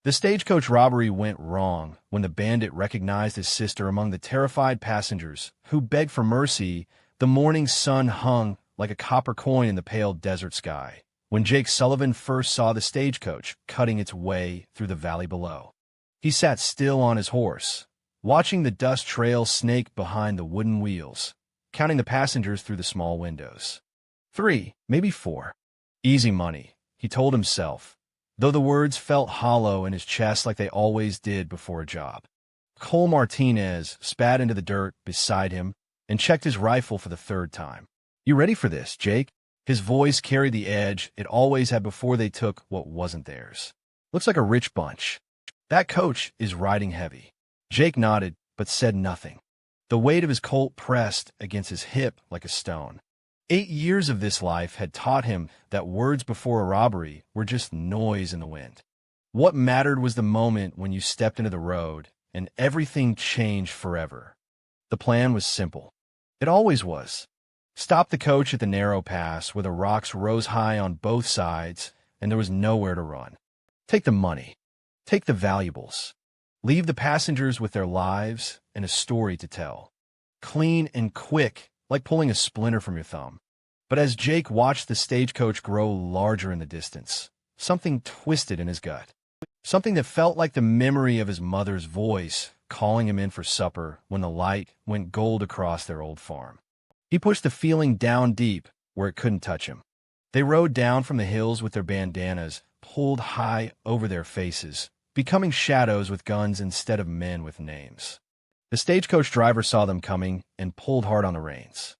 The stagecoach robbery went wrong when the bandit recognized his sister among the terrified passengers who begged for mercy. The morning sun hung like a copper coin in the pale desert sky when Jake Sullivan first saw the stagecoach cutting its way through the valley below. He sat still on his horse, watching the dust trail snake behind the wooden wheels, counting the passengers through the small windows. 3, maybe 4. Easy money, he told himself, though the words felt hollow in his chest like they always did before a job. Cole Martinez spat into the dirt beside him and checked his rifle for the 3rd time. "You ready for this, Jake?" His voice carried the edge it always had before they took what wasn't theirs. "Looks like a rich bunch. That coach is riding heavy." Jake nodded, but said nothing. The weight of his Colt pressed against his hip like a stone. 8 years of this life had taught him that words before a robbery were just noise in the wind. What mattered was the moment when you stepped into the road, and everything changed forever. The plan was simple. It always was. Stop the coach at the narrow pass where the rocks rose high on both sides and there was nowhere to run. Take the money. Take the valuables. Leave the passengers with their lives and a story to tell. Clean and quick, like pulling a splinter from your thumb. But as Jake watched the stagecoach grow larger in the distance, something twisted in his gut. Something that felt like the memory of his mother's voice calling him in for supper when the light went gold across their old farm. He pushed the feeling down deep where it couldn't touch him. They rode down from the hills with their bandanas pulled high over their faces, becoming shadows with guns instead of men with names. The stagecoach driver saw them coming and pulled hard on the reins.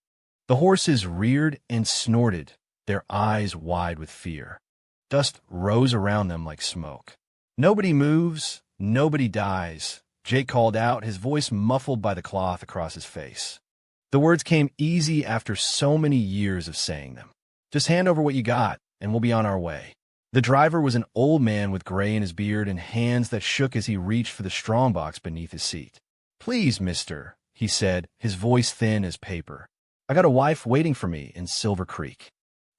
The horses reared and snorted, their eyes wide with fear. Dust rose around them like smoke. "Nobody moves, nobody dies," Jake called out, his voice muffled by the cloth across his face. The words came easy after so many years of saying them. "Just hand over what you got, and we'll be on our way." The driver was an old man with gray in his beard and hands that shook as he reached for the strongbox beneath his seat. "Please, mister," he said, his voice thin as paper. "I got a wife waiting for me in Silver Creek.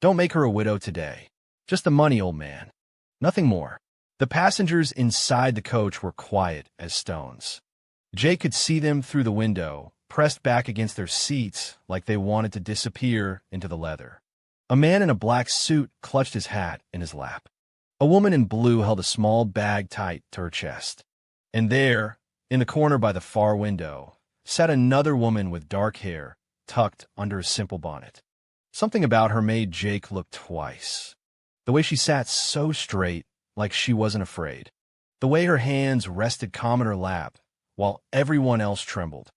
Don't make her a widow today. Just the money, old man. Nothing more." The passengers inside the coach were quiet as stones. Jake could see them through the window, pressed back against their seats like they wanted to disappear into the leather. A man in a black suit clutched his hat in his lap. A woman in blue held a small bag tight to her chest. And there, in the corner by the far window, sat another woman with dark hair tucked under a simple bonnet. Something about her made Jake look twice. The way she sat so straight, like she wasn't afraid. The way her hands rested calm in her lap, while everyone else trembled.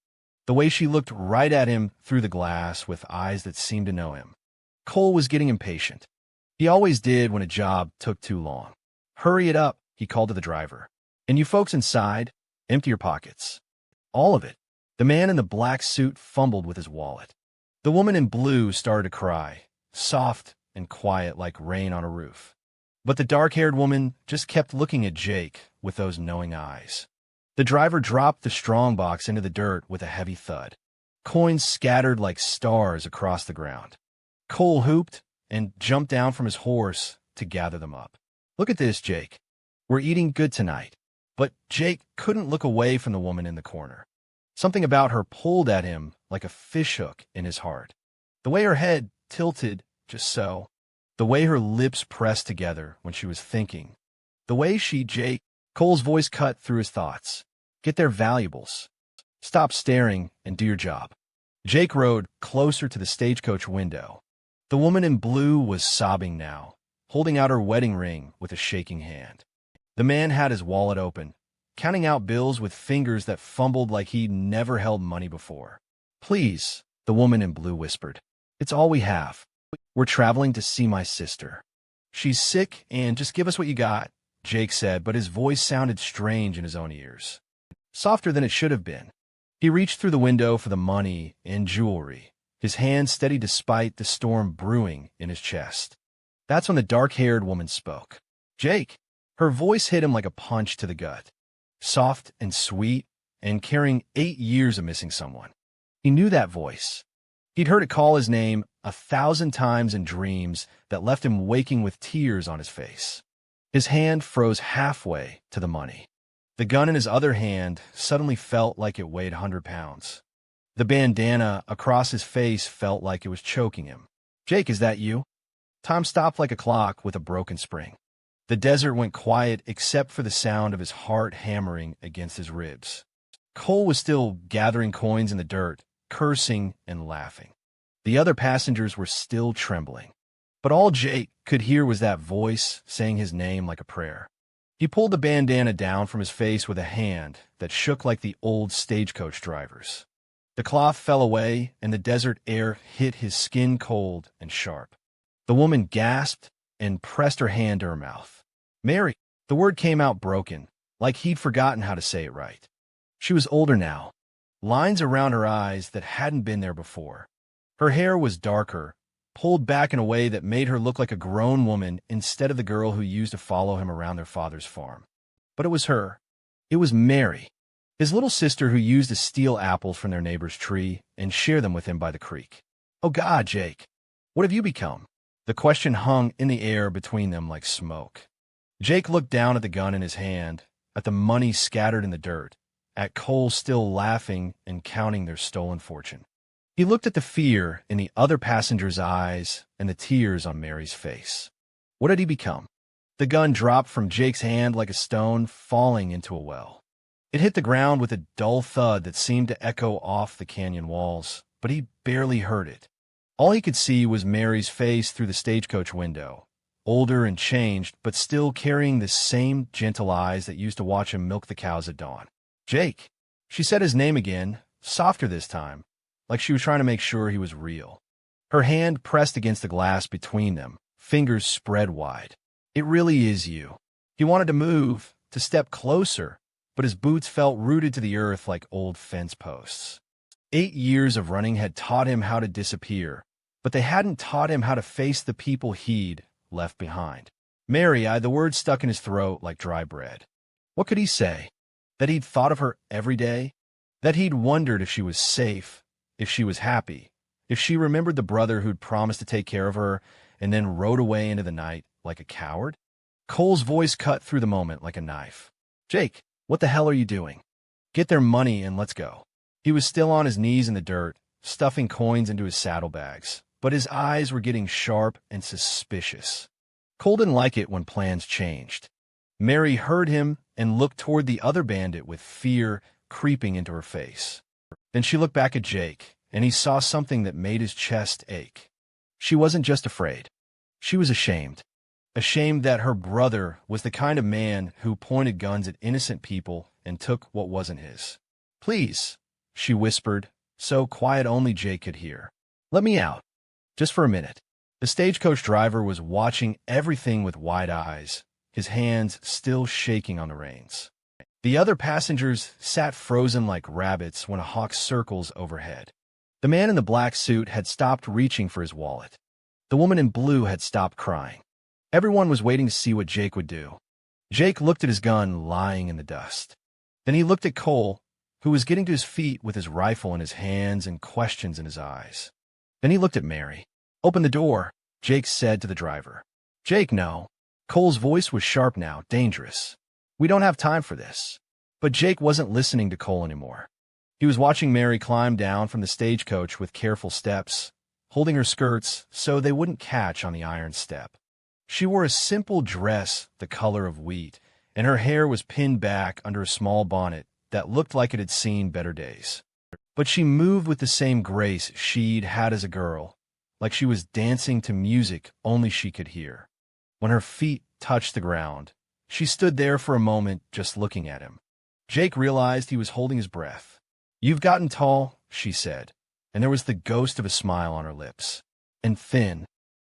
The way she looked right at him through the glass with eyes that seemed to know him. Cole was getting impatient. He always did when a job took too long. "Hurry it up," he called to the driver. "And you folks inside, empty your pockets. All of it." The man in the black suit fumbled with his wallet. The woman in blue started to cry, soft and quiet like rain on a roof. But the dark-haired woman just kept looking at Jake with those knowing eyes. The driver dropped the strongbox into the dirt with a heavy thud. Coins scattered like stars across the ground. Cole whooped and jumped down from his horse to gather them up. "Look at this, Jake. We're eating good tonight." But Jake couldn't look away from the woman in the corner. Something about her pulled at him like a fishhook in his heart. The way her head tilted just so. The way her lips pressed together when she was thinking. The way Jake... Cole's voice cut through his thoughts. "Get their valuables. Stop staring and do your job." Jake rode closer to the stagecoach window. The woman in blue was sobbing now, holding out her wedding ring with a shaking hand. The man had his wallet open, counting out bills with fingers that fumbled like he'd never held money before. "Please," the woman in blue whispered. "It's all we have. We're traveling to see my sister. She's sick, and just give us what you got," Jake said, but his voice sounded strange in his own ears. Softer than it should have been. He reached through the window for the money and jewelry, his hand steady despite the storm brewing in his chest. That's when the dark-haired woman spoke. "Jake." Her voice hit him like a punch to the gut. Soft and sweet, and carrying 8 years of missing someone. He knew that voice. He'd heard it call his name 1,000 times in dreams that left him waking with tears on his face. His hand froze halfway to the money. The gun in his other hand suddenly felt like it weighed 100 pounds. The bandana across his face felt like it was choking him. "Jake, is that you?" Time stopped like a clock with a broken spring. The desert went quiet except for the sound of his heart hammering against his ribs. Cole was still gathering coins in the dirt, cursing and laughing. The other passengers were still trembling. But all Jake could hear was that voice saying his name like a prayer. He pulled the bandana down from his face with a hand that shook like the old stagecoach drivers. The cloth fell away, and the desert air hit his skin cold and sharp. The woman gasped and pressed her hand to her mouth. "Mary." The word came out broken, like he'd forgotten how to say it right. She was older now, lines around her eyes that hadn't been there before. Her hair was darker, pulled back in a way that made her look like a grown woman instead of the girl who used to follow him around their father's farm. But it was her. It was Mary, his little sister who used to steal apples from their neighbor's tree and share them with him by the creek. "Oh God, Jake, what have you become?" The question hung in the air between them like smoke. Jake looked down at the gun in his hand, at the money scattered in the dirt, at Cole still laughing and counting their stolen fortune. He looked at the fear in the other passenger's eyes and the tears on Mary's face. What had he become? The gun dropped from Jake's hand like a stone falling into a well. It hit the ground with a dull thud that seemed to echo off the canyon walls, but he barely heard it. All he could see was Mary's face through the stagecoach window, older and changed, but still carrying the same gentle eyes that used to watch him milk the cows at dawn. "Jake." She said his name again, softer this time, like she was trying to make sure he was real. Her hand pressed against the glass between them, fingers spread wide. "It really is you." He wanted to move, to step closer, but his boots felt rooted to the earth like old fence posts. 8 years of running had taught him how to disappear, but they hadn't taught him how to face the people he'd left behind. "Mary," the word stuck in his throat like dry bread. What could he say? That he'd thought of her every day? That he'd wondered if she was safe, if she was happy, if she remembered the brother who'd promised to take care of her and then rode away into the night like a coward? Cole's voice cut through the moment like a knife. "Jake, what the hell are you doing? Get their money and let's go." He was still on his knees in the dirt, stuffing coins into his saddlebags, but his eyes were getting sharp and suspicious. Cole didn't like it when plans changed. Mary heard him and looked toward the other bandit with fear creeping into her face. Then she looked back at Jake, and he saw something that made his chest ache. She wasn't just afraid. She was ashamed. Ashamed that her brother was the kind of man who pointed guns at innocent people and took what wasn't his. "Please," she whispered, so quiet only Jake could hear. "Let me out. Just for a minute." The stagecoach driver was watching everything with wide eyes, his hands still shaking on the reins. The other passengers sat frozen like rabbits when a hawk circles overhead. The man in the black suit had stopped reaching for his wallet. The woman in blue had stopped crying. Everyone was waiting to see what Jake would do. Jake looked at his gun lying in the dust. Then he looked at Cole, who was getting to his feet with his rifle in his hands and questions in his eyes. Then he looked at Mary. "Open the door," Jake said to the driver. "Jake, no." Cole's voice was sharp now, dangerous. "We don't have time for this." But Jake wasn't listening to Cole anymore. He was watching Mary climb down from the stagecoach with careful steps, holding her skirts so they wouldn't catch on the iron step. She wore a simple dress the color of wheat, and her hair was pinned back under a small bonnet that looked like it had seen better days. But she moved with the same grace she'd had as a girl, like she was dancing to music only she could hear. When her feet touched the ground, she stood there for a moment just looking at him. Jake realized he was holding his breath. "You've gotten tall," she said, and there was the ghost of a smile on her lips. "And thin.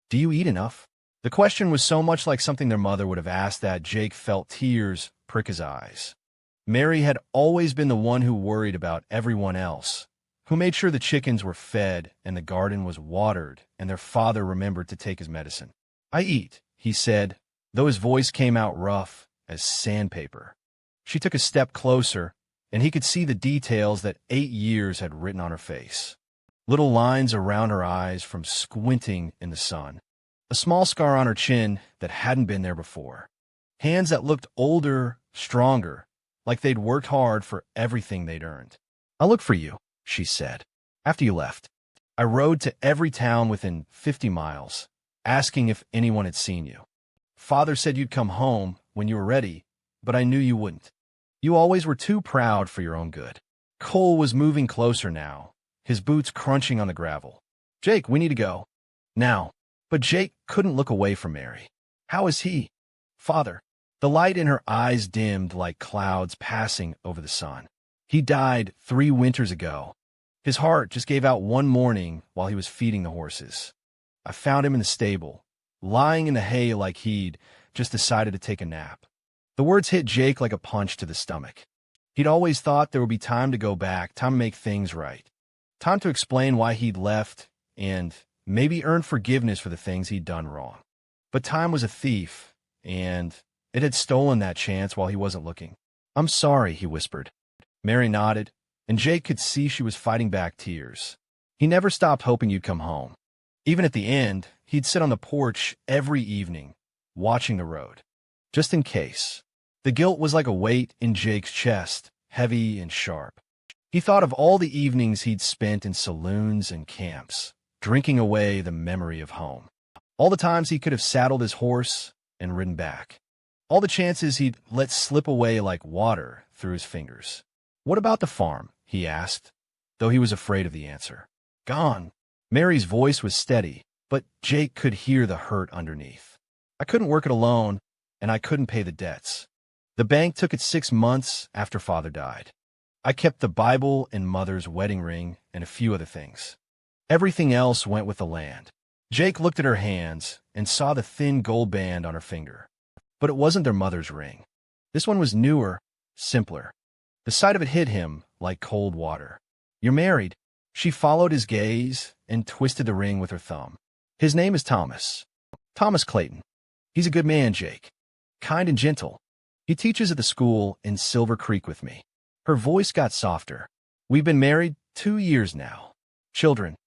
Do you eat enough?" The question was so much like something their mother would have asked that Jake felt tears prick his eyes. Mary had always been the one who worried about everyone else, who made sure the chickens were fed and the garden was watered and their father remembered to take his medicine. "I eat," he said, though his voice came out rough as sandpaper. She took a step closer, and he could see the details that 8 years had written on her face. Little lines around her eyes from squinting in the sun. A small scar on her chin that hadn't been there before. Hands that looked older, stronger, like they'd worked hard for everything they'd earned. "I'll look for you," she said. "After you left, I rode to every town within 50 miles, asking if anyone had seen you. Father said you'd come home when you were ready, but I knew you wouldn't. You always were too proud for your own good." Cole was moving closer now, his boots crunching on the gravel. "Jake, we need to go. Now." But Jake couldn't look away from Mary. "How is he?" "Father." The light in her eyes dimmed like clouds passing over the sun. "He died 3 winters ago. His heart just gave out one morning while he was feeding the horses. I found him in the stable, lying in the hay like he'd just decided to take a nap." The words hit Jake like a punch to the stomach. He'd always thought there would be time to go back, time to make things right, time to explain why he'd left and maybe earn forgiveness for the things he'd done wrong. But time was a thief, and it had stolen that chance while he wasn't looking. "I'm sorry," he whispered. Mary nodded, and Jake could see she was fighting back tears. He never stopped hoping you'd come home. Even at the end, he'd sit on the porch every evening, watching the road, just in case. The guilt was like a weight in Jake's chest, heavy and sharp. He thought of all the evenings he'd spent in saloons and camps, drinking away the memory of home. All the times he could have saddled his horse and ridden back. All the chances he'd let slip away like water through his fingers. "What about the farm?" he asked, though he was afraid of the answer. "Gone." Mary's voice was steady, but Jake could hear the hurt underneath. "I couldn't work it alone, and I couldn't pay the debts. The bank took it 6 months after Father died. I kept the Bible and Mother's wedding ring and a few other things. Everything else went with the land." Jake looked at her hands and saw the thin gold band on her finger. But it wasn't their mother's ring. This one was newer, simpler. The sight of it hit him like cold water. "You're married." She followed his gaze and twisted the ring with her thumb. "His name is Thomas. Thomas Clayton. He's a good man, Jake. Kind and gentle. He teaches at the school in Silver Creek with me." Her voice got softer. "We've been married 2 years now. Children?"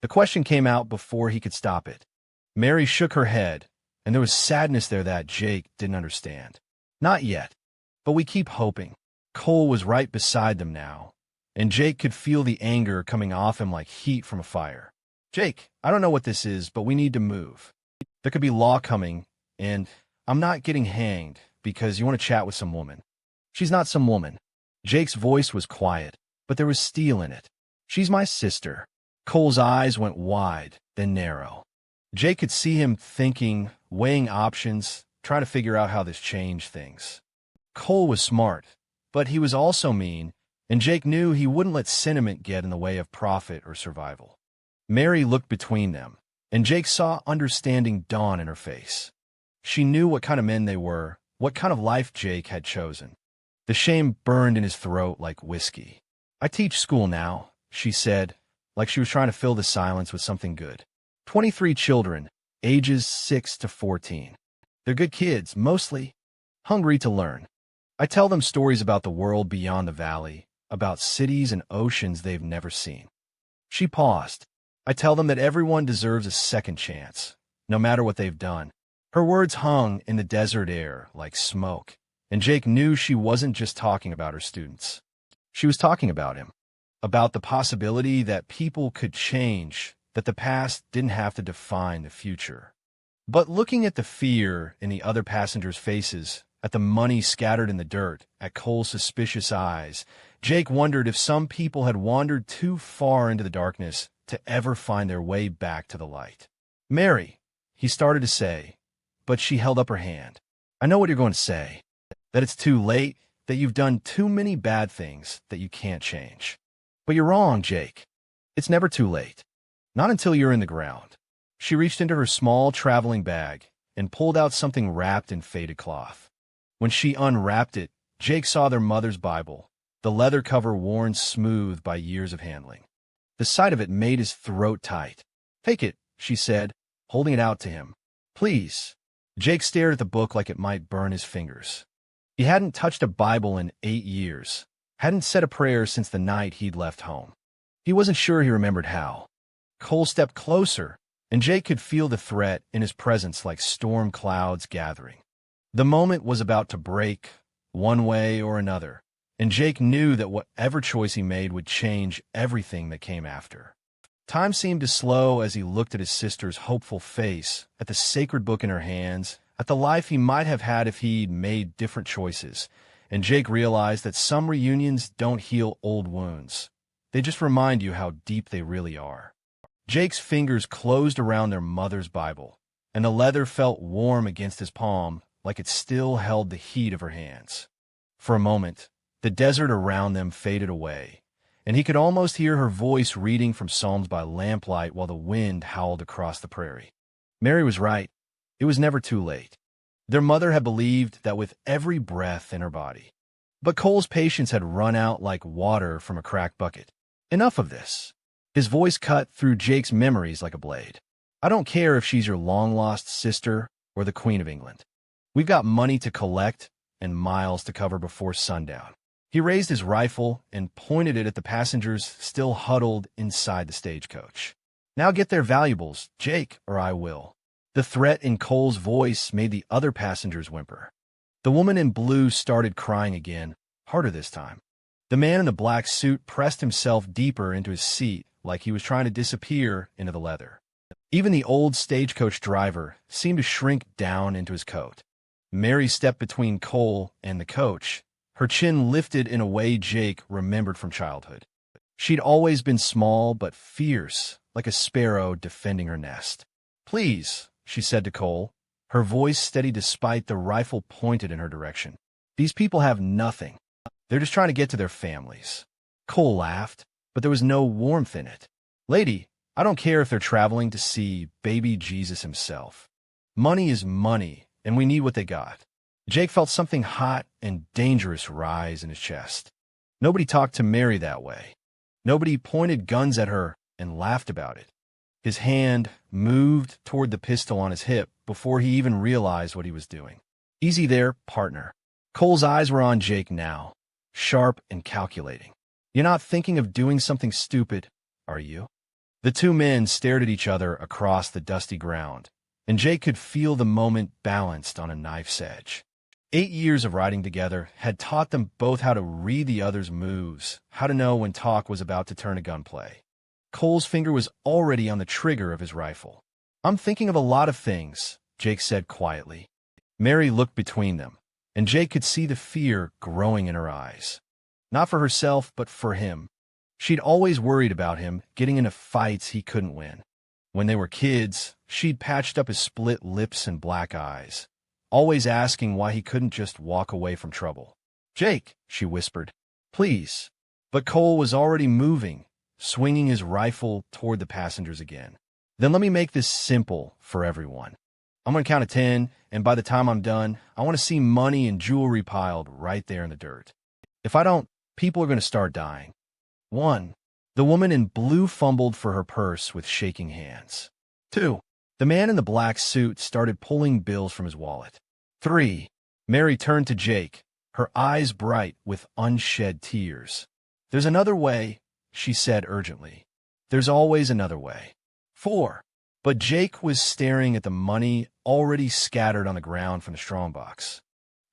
The question came out before he could stop it. Mary shook her head, and there was sadness there that Jake didn't understand. "Not yet, but we keep hoping." Cole was right beside them now, and Jake could feel the anger coming off him like heat from a fire. "Jake, I don't know what this is, but we need to move. There could be law coming, and I'm not getting hanged because you want to chat with some woman." "She's not some woman." Jake's voice was quiet, but there was steel in it. "She's my sister." Cole's eyes went wide, then narrow. Jake could see him thinking, weighing options, trying to figure out how this changed things. Cole was smart, but he was also mean, and Jake knew he wouldn't let sentiment get in the way of profit or survival. Mary looked between them, and Jake saw understanding dawn in her face. She knew what kind of men they were, what kind of life Jake had chosen. The shame burned in his throat like whiskey. "I teach school now," she said, like she was trying to fill the silence with something good. 23 children, ages 6 to 14. They're good kids, mostly hungry to learn. I tell them stories about the world beyond the valley, about cities and oceans they've never seen." She paused. "I tell them that everyone deserves a second chance, no matter what they've done." Her words hung in the desert air like smoke, and Jake knew she wasn't just talking about her students. She was talking about him, about the possibility that people could change, that the past didn't have to define the future. But looking at the fear in the other passengers' faces, at the money scattered in the dirt, at Cole's suspicious eyes, Jake wondered if some people had wandered too far into the darkness to ever find their way back to the light. "Mary," he started to say, but she held up her hand. "I know what you're going to say, that it's too late, that you've done too many bad things that you can't change. But you're wrong, Jake. It's never too late. Not until you're in the ground." She reached into her small traveling bag and pulled out something wrapped in faded cloth. When she unwrapped it, Jake saw their mother's Bible, the leather cover worn smooth by years of handling. The sight of it made his throat tight. "Take it," she said, holding it out to him. "Please." Jake stared at the book like it might burn his fingers. He hadn't touched a Bible in 8 years, hadn't said a prayer since the night he'd left home. He wasn't sure he remembered how. Cole stepped closer, and Jake could feel the threat in his presence like storm clouds gathering. The moment was about to break, one way or another, and Jake knew that whatever choice he made would change everything that came after. Time seemed to slow as he looked at his sister's hopeful face, at the sacred book in her hands, at the life he might have had if he'd made different choices, and Jake realized that some reunions don't heal old wounds. They just remind you how deep they really are. Jake's fingers closed around their mother's Bible, and the leather felt warm against his palm, like it still held the heat of her hands. For a moment, the desert around them faded away, and he could almost hear her voice reading from Psalms by lamplight while the wind howled across the prairie. Mary was right. It was never too late. Their mother had believed that with every breath in her body. But Cole's patience had run out like water from a cracked bucket. Enough of this. His voice cut through Jake's memories like a blade. I don't care if she's your long-lost sister or the Queen of England. We've got money to collect and miles to cover before sundown. He raised his rifle and pointed it at the passengers still huddled inside the stagecoach. Now get their valuables, Jake, or I will. The threat in Cole's voice made the other passengers whimper. The woman in blue started crying again, harder this time. The man in the black suit pressed himself deeper into his seat like he was trying to disappear into the leather. Even the old stagecoach driver seemed to shrink down into his coat. Mary stepped between Cole and the coach, her chin lifted in a way Jake remembered from childhood. She'd always been small but fierce, like a sparrow defending her nest. Please, she said to Cole, her voice steady despite the rifle pointed in her direction. These people have nothing. They're just trying to get to their families. Cole laughed, but there was no warmth in it. Lady, I don't care if they're traveling to see baby Jesus himself. Money is money, and we need what they got. Jake felt something hot and dangerous rise in his chest. Nobody talked to Mary that way. Nobody pointed guns at her and laughed about it. His hand moved toward the pistol on his hip before he even realized what he was doing. Easy there, partner. Cole's eyes were on Jake now, sharp and calculating. You're not thinking of doing something stupid, are you? The two men stared at each other across the dusty ground, and Jake could feel the moment balanced on a knife's edge. 8 years of riding together had taught them both how to read the other's moves, how to know when talk was about to turn to gunplay. Cole's finger was already on the trigger of his rifle. I'm thinking of a lot of things, Jake said quietly. Mary looked between them, and Jake could see the fear growing in her eyes. Not for herself, but for him. She'd always worried about him getting into fights he couldn't win. When they were kids, she'd patched up his split lips and black eyes, always asking why he couldn't just walk away from trouble. Jake, she whispered, please. But Cole was already moving, swinging his rifle toward the passengers again. Then let me make this simple for everyone. I'm going to count to 10, and by the time I'm done, I want to see money and jewelry piled right there in the dirt. If I don't, people are going to start dying. 1. The woman in blue fumbled for her purse with shaking hands. 2. The man in the black suit started pulling bills from his wallet. 3. Mary turned to Jake, her eyes bright with unshed tears. There's another way, she said urgently. There's always another way. 4. But Jake was staring at the money already scattered on the ground from the strongbox.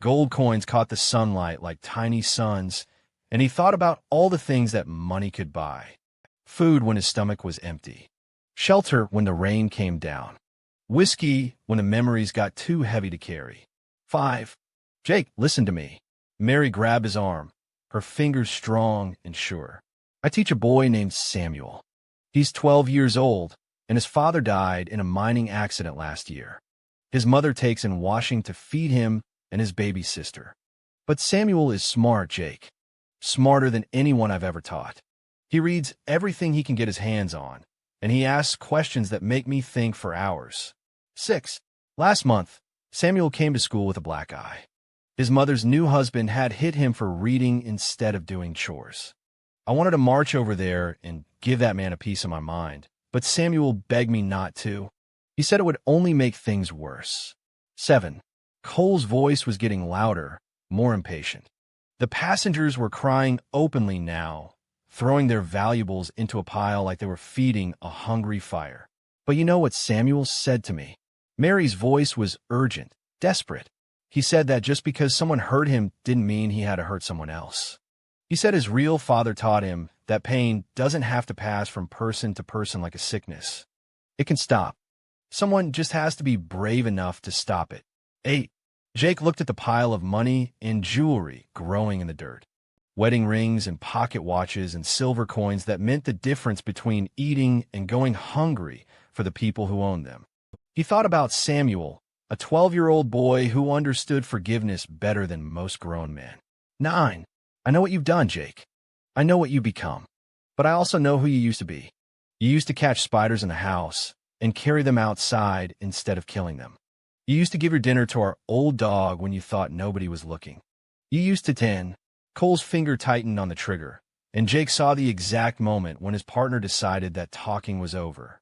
Gold coins caught the sunlight like tiny suns, and he thought about all the things that money could buy. Food when his stomach was empty. Shelter when the rain came down. Whiskey when the memories got too heavy to carry. 5. Jake, listen to me. Mary grabbed his arm, her fingers strong and sure. I teach a boy named Samuel. He's 12 years old, and his father died in a mining accident last year. His mother takes in washing to feed him and his baby sister. But Samuel is smart, Jake. Smarter than anyone I've ever taught. He reads everything he can get his hands on, and he asks questions that make me think for hours. 6. Last month, Samuel came to school with a black eye. His mother's new husband had hit him for reading instead of doing chores. I wanted to march over there and give that man a piece of my mind, but Samuel begged me not to. He said it would only make things worse. 7. Cole's voice was getting louder, more impatient. The passengers were crying openly now, throwing their valuables into a pile like they were feeding a hungry fire. But you know what Samuel said to me? Mary's voice was urgent, desperate. He said that just because someone hurt him didn't mean he had to hurt someone else. He said his real father taught him that pain doesn't have to pass from person to person like a sickness. It can stop. Someone just has to be brave enough to stop it. 8. Jake looked at the pile of money and jewelry growing in the dirt. Wedding rings and pocket watches and silver coins that meant the difference between eating and going hungry for the people who owned them. He thought about Samuel, a 12-year-old boy who understood forgiveness better than most grown men. 9. I know what you've done, Jake. I know what you've become. But I also know who you used to be. You used to catch spiders in the house and carry them outside instead of killing them. You used to give your dinner to our old dog when you thought nobody was looking. You used to 10. Cole's finger tightened on the trigger, and Jake saw the exact moment when his partner decided that talking was over.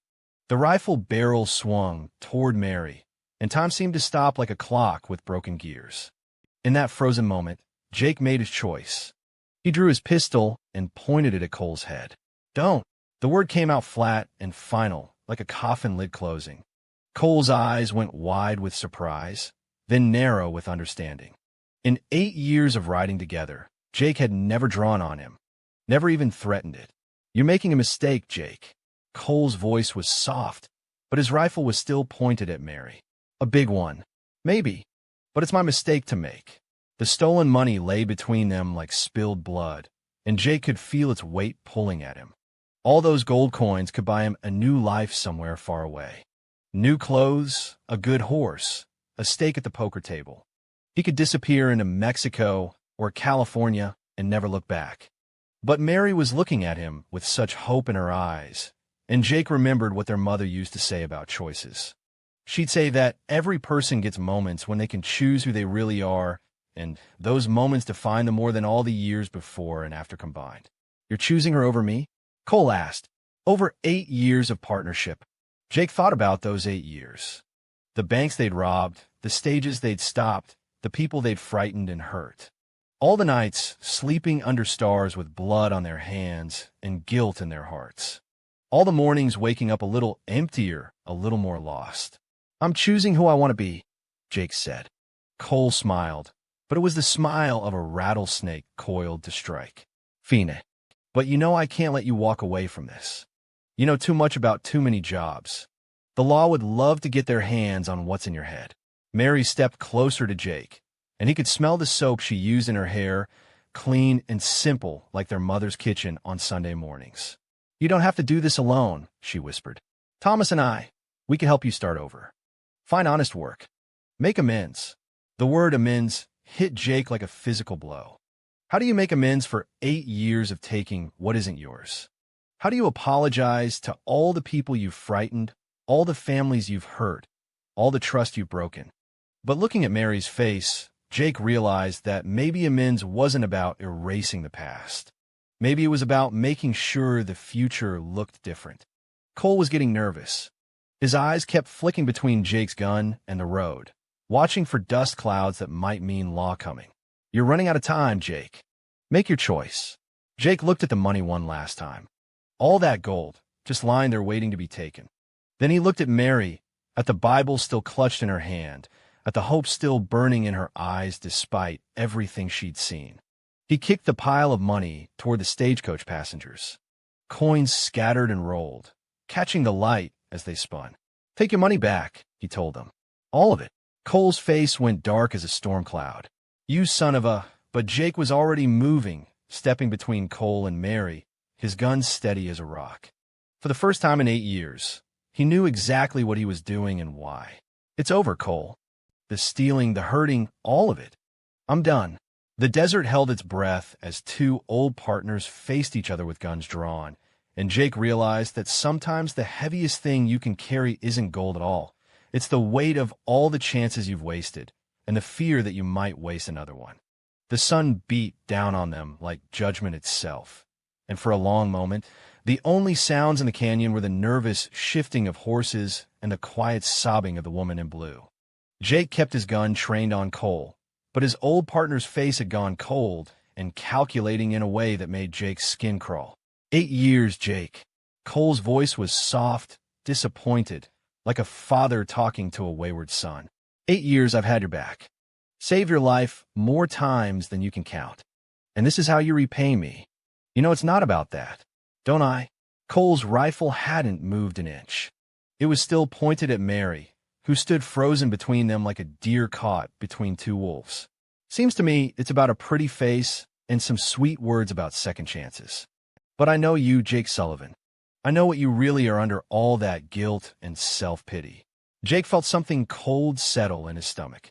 The rifle barrel swung toward Mary, and time seemed to stop like a clock with broken gears. In that frozen moment, Jake made his choice. He drew his pistol and pointed it at Cole's head. Don't. The word came out flat and final, like a coffin lid closing. Cole's eyes went wide with surprise, then narrow with understanding. In 8 years of riding together, Jake had never drawn on him, never even threatened it. You're making a mistake, Jake. Cole's voice was soft, but his rifle was still pointed at Mary. A big one. Maybe, but it's my mistake to make. The stolen money lay between them like spilled blood, and Jake could feel its weight pulling at him. All those gold coins could buy him a new life somewhere far away. New clothes, a good horse, a steak at the poker table. He could disappear into Mexico or California and never look back. But Mary was looking at him with such hope in her eyes, and Jake remembered what their mother used to say about choices. She'd say that every person gets moments when they can choose who they really are, and those moments define them more than all the years before and after combined. You're choosing her over me? Cole asked. Over 8 years of partnership. Jake thought about those 8 years. The banks they'd robbed, the stages they'd stopped, the people they'd frightened and hurt. All the nights sleeping under stars with blood on their hands and guilt in their hearts. All the mornings waking up a little emptier, a little more lost. I'm choosing who I want to be, Jake said. Cole smiled, but it was the smile of a rattlesnake coiled to strike. Fine. But you know I can't let you walk away from this. You know too much about too many jobs. The law would love to get their hands on what's in your head. Mary stepped closer to Jake, and he could smell the soap she used in her hair, clean and simple like their mother's kitchen on Sunday mornings. You don't have to do this alone, she whispered. Thomas and we can help you start over. Find honest work. Make amends. The word amends hit Jake like a physical blow. How do you make amends for 8 years of taking what isn't yours? How do you apologize to all the people you've frightened, all the families you've hurt, all the trust you've broken? But looking at Mary's face, Jake realized that maybe amends wasn't about erasing the past. Maybe it was about making sure the future looked different. Cole was getting nervous. His eyes kept flicking between Jake's gun and the road, watching for dust clouds that might mean law coming. You're running out of time, Jake. Make your choice. Jake looked at the money one last time. All that gold, just lying there waiting to be taken. Then he looked at Mary, at the Bible still clutched in her hand, at the hope still burning in her eyes despite everything she'd seen. He kicked the pile of money toward the stagecoach passengers. Coins scattered and rolled, catching the light as they spun. Take your money back, he told them. All of it. Cole's face went dark as a storm cloud. You son of a... But Jake was already moving, stepping between Cole and Mary, his gun steady as a rock. For the first time in 8 years, he knew exactly what he was doing and why. It's over, Cole. The stealing, the hurting, all of it. I'm done. The desert held its breath as two old partners faced each other with guns drawn, and Jake realized that sometimes the heaviest thing you can carry isn't gold at all. It's the weight of all the chances you've wasted, and the fear that you might waste another one. The sun beat down on them like judgment itself, and for a long moment, the only sounds in the canyon were the nervous shifting of horses and the quiet sobbing of the woman in blue. Jake kept his gun trained on Cole, but his old partner's face had gone cold and calculating in a way that made Jake's skin crawl. 8 years, Jake. Cole's voice was soft, disappointed, like a father talking to a wayward son. 8 years I've had your back. Save your life more times than you can count. And this is how you repay me. You know, it's not about that, don't I? Cole's rifle hadn't moved an inch. It was still pointed at Mary, who stood frozen between them like a deer caught between two wolves. Seems to me it's about a pretty face and some sweet words about second chances. But I know you, Jake Sullivan. I know what you really are under all that guilt and self-pity. Jake felt something cold settle in his stomach.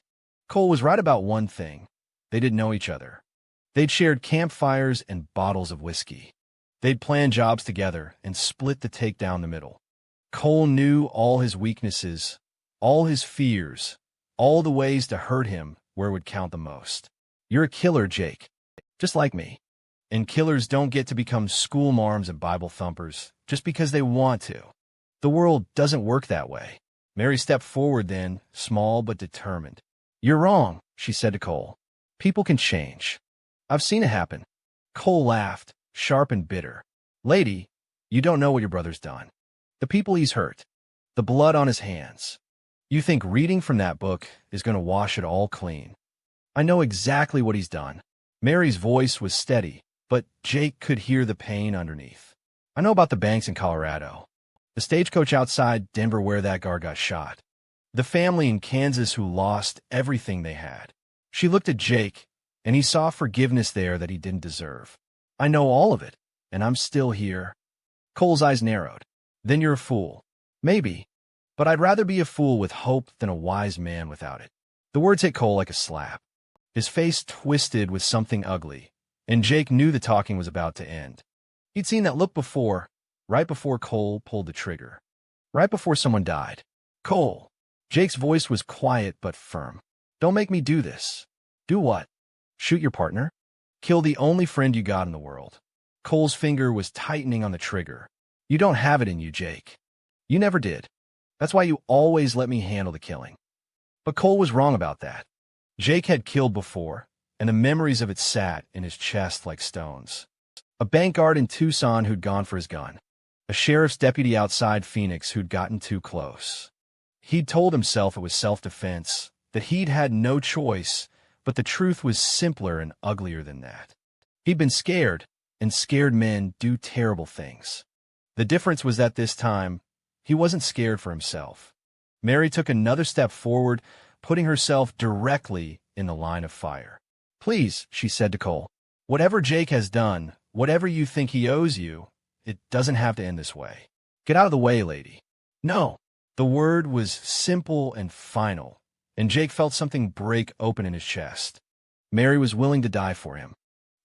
Cole was right about one thing. They didn't know each other. They'd shared campfires and bottles of whiskey. They'd planned jobs together and split the take down the middle. Cole knew all his weaknesses, all his fears, all the ways to hurt him where it would count the most. You're a killer, Jake, just like me. And killers don't get to become schoolmarms and Bible thumpers just because they want to. The world doesn't work that way. Mary stepped forward then, small but determined. You're wrong, she said to Cole. People can change. I've seen it happen. Cole laughed, sharp and bitter. Lady, you don't know what your brother's done. The people he's hurt. The blood on his hands. You think reading from that book is going to wash it all clean. I know exactly what he's done. Mary's voice was steady, but Jake could hear the pain underneath. I know about the banks in Colorado. The stagecoach outside Denver where that guard got shot. The family in Kansas who lost everything they had. She looked at Jake, and he saw forgiveness there that he didn't deserve. I know all of it, and I'm still here. Cole's eyes narrowed. Then you're a fool. Maybe. But I'd rather be a fool with hope than a wise man without it. The words hit Cole like a slap. His face twisted with something ugly, and Jake knew the talking was about to end. He'd seen that look before, right before Cole pulled the trigger. Right before someone died. Cole. Jake's voice was quiet but firm. Don't make me do this. Do what? Shoot your partner? Kill the only friend you got in the world. Cole's finger was tightening on the trigger. You don't have it in you, Jake. You never did. That's why you always let me handle the killing. But Cole was wrong about that. Jake had killed before, and the memories of it sat in his chest like stones. A bank guard in Tucson who'd gone for his gun. A sheriff's deputy outside Phoenix who'd gotten too close. He'd told himself it was self-defense, that he'd had no choice, but the truth was simpler and uglier than that. He'd been scared, and scared men do terrible things. The difference was that this time, he wasn't scared for himself. Mary took another step forward, putting herself directly in the line of fire. Please, she said to Cole, whatever Jake has done, whatever you think he owes you, it doesn't have to end this way. Get out of the way, lady. No. The word was simple and final, and Jake felt something break open in his chest. Mary was willing to die for him.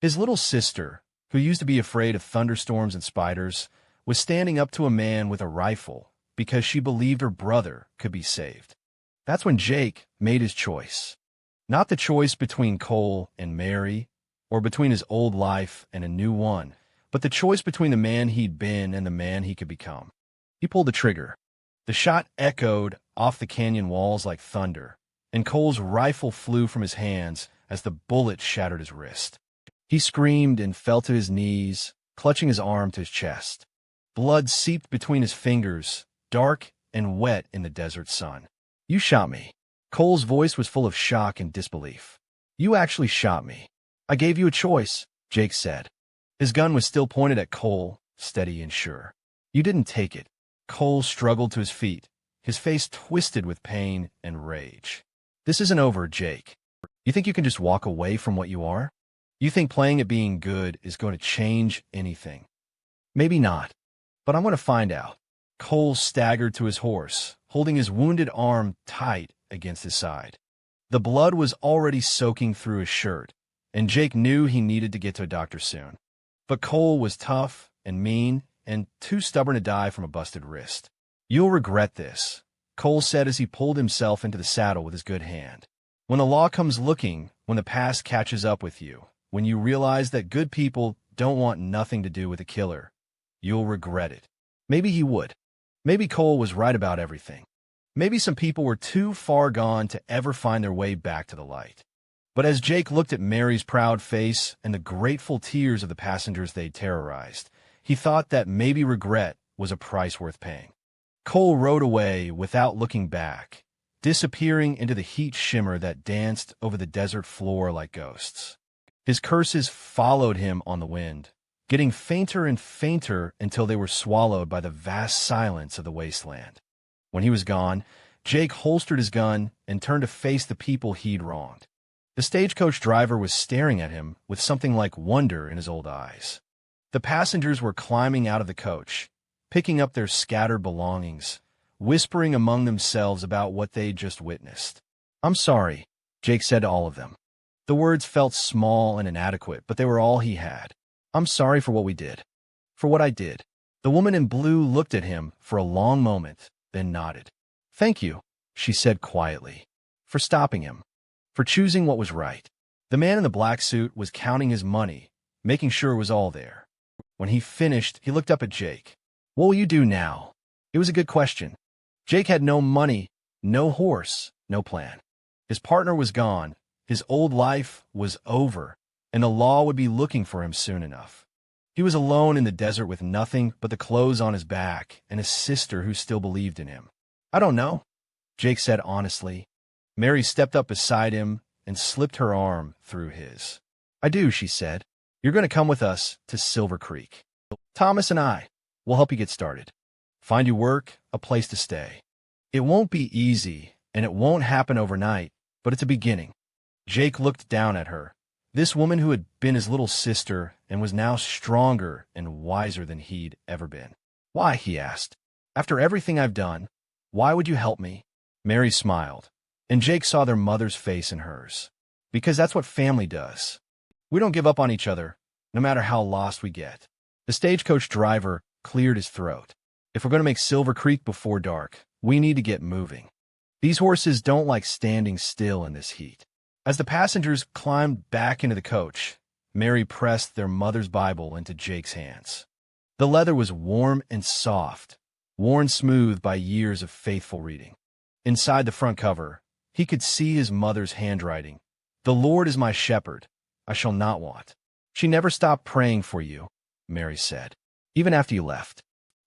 His little sister, who used to be afraid of thunderstorms and spiders, was standing up to a man with a rifle because she believed her brother could be saved. That's when Jake made his choice. Not the choice between Cole and Mary, or between his old life and a new one, but the choice between the man he'd been and the man he could become. He pulled the trigger. The shot echoed off the canyon walls like thunder, and Cole's rifle flew from his hands as the bullet shattered his wrist. He screamed and fell to his knees, clutching his arm to his chest. Blood seeped between his fingers, dark and wet in the desert sun. You shot me. Cole's voice was full of shock and disbelief. You actually shot me. I gave you a choice, Jake said. His gun was still pointed at Cole, steady and sure. You didn't take it. Cole struggled to his feet, his face twisted with pain and rage. This isn't over, Jake. You think you can just walk away from what you are? You think playing at being good is going to change anything? Maybe not, but I'm going to find out. Cole staggered to his horse, holding his wounded arm tight against his side. The blood was already soaking through his shirt, and Jake knew he needed to get to a doctor soon. But Cole was tough and mean and too stubborn to die from a busted wrist. You'll regret this, Cole said as he pulled himself into the saddle with his good hand. When the law comes looking, when the past catches up with you, when you realize that good people don't want nothing to do with a killer, you'll regret it. Maybe he would. Maybe Cole was right about everything. Maybe some people were too far gone to ever find their way back to the light. But as Jake looked at Mary's proud face and the grateful tears of the passengers they'd terrorized, he thought that maybe regret was a price worth paying. Cole rode away without looking back, disappearing into the heat shimmer that danced over the desert floor like ghosts. His curses followed him on the wind, getting fainter and fainter until they were swallowed by the vast silence of the wasteland. When he was gone, Jake holstered his gun and turned to face the people he'd wronged. The stagecoach driver was staring at him with something like wonder in his old eyes. The passengers were climbing out of the coach, picking up their scattered belongings, whispering among themselves about what they'd just witnessed. "I'm sorry," Jake said to all of them. The words felt small and inadequate, but they were all he had. "I'm sorry for what we did. For what I did." The woman in blue looked at him for a long moment, then nodded. "Thank you," she said quietly, "for stopping him, for choosing what was right." The man in the black suit was counting his money, making sure it was all there. When he finished, he looked up at Jake. "What will you do now?" It was a good question. Jake had no money, no horse, no plan. His partner was gone, his old life was over, and the law would be looking for him soon enough. He was alone in the desert with nothing but the clothes on his back and his sister who still believed in him. "I don't know," Jake said honestly. Mary stepped up beside him and slipped her arm through his. "I do," she said. "You're going to come with us to Silver Creek. Thomas and I will help you get started. Find you work, a place to stay. It won't be easy, and it won't happen overnight, but it's a beginning." Jake looked down at her, this woman who had been his little sister and was now stronger and wiser than he'd ever been. "Why?" he asked. "After everything I've done, why would you help me?" Mary smiled, and Jake saw their mother's face in hers. "Because that's what family does. We don't give up on each other, no matter how lost we get." The stagecoach driver cleared his throat. "If we're going to make Silver Creek before dark, we need to get moving. These horses don't like standing still in this heat." As the passengers climbed back into the coach, Mary pressed their mother's Bible into Jake's hands. The leather was warm and soft, worn smooth by years of faithful reading. Inside the front cover, he could see his mother's handwriting. "The Lord is my shepherd, I shall not want." "She never stopped praying for you," Mary said, "even after you left.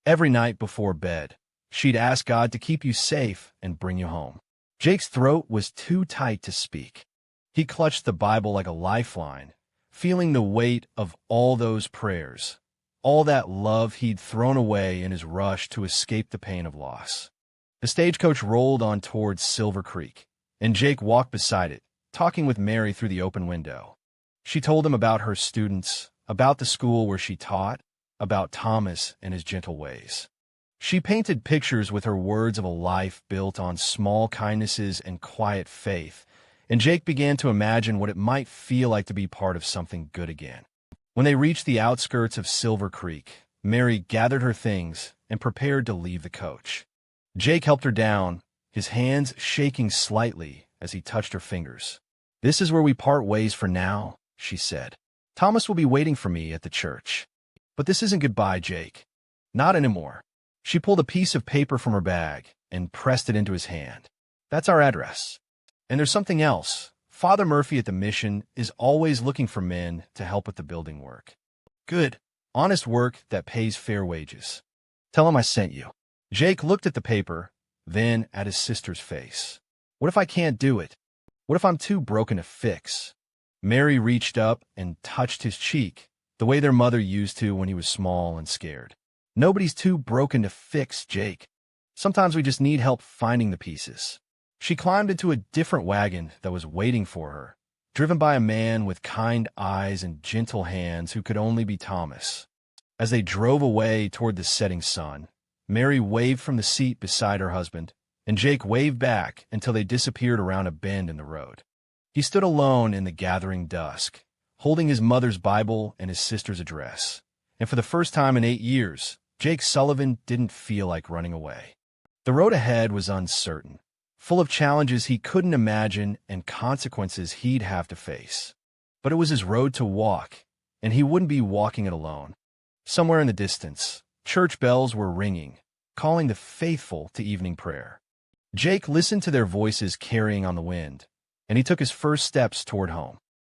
Every night before bed, she'd ask God to keep you safe and bring you home." Jake's throat was too tight to speak. He clutched the Bible like a lifeline, feeling the weight of all those prayers, all that love he'd thrown away in his rush to escape the pain of loss. The stagecoach rolled on towards Silver Creek, and Jake walked beside it, talking with Mary through the open window. She told him about her students, about the school where she taught, about Thomas and his gentle ways. She painted pictures with her words of a life built on small kindnesses and quiet faith, and Jake began to imagine what it might feel like to be part of something good again. When they reached the outskirts of Silver Creek, Mary gathered her things and prepared to leave the coach. Jake helped her down, his hands shaking slightly as he touched her fingers. "This is where we part ways for now," she said. "Thomas will be waiting for me at the church. But this isn't goodbye, Jake. Not anymore." She pulled a piece of paper from her bag and pressed it into his hand. "That's our address. And there's something else. Father Murphy at the mission is always looking for men to help with the building work. Good, honest work that pays fair wages. Tell him I sent you." Jake looked at the paper, then at his sister's face. "What if I can't do it? What if I'm too broken to fix?" Mary reached up and touched his cheek, the way their mother used to when he was small and scared. "Nobody's too broken to fix, Jake. Sometimes we just need help finding the pieces." She climbed into a different wagon that was waiting for her, driven by a man with kind eyes and gentle hands who could only be Thomas. As they drove away toward the setting sun, Mary waved from the seat beside her husband, and Jake waved back until they disappeared around a bend in the road. He stood alone in the gathering dusk, holding his mother's Bible and his sister's address. And for the first time in 8 years, Jake Sullivan didn't feel like running away. The road ahead was uncertain, full of challenges he couldn't imagine and consequences he'd have to face. But it was his road to walk, and he wouldn't be walking it alone. Somewhere in the distance, church bells were ringing, calling the faithful to evening prayer. Jake listened to their voices carrying on the wind, and he took his first steps toward home.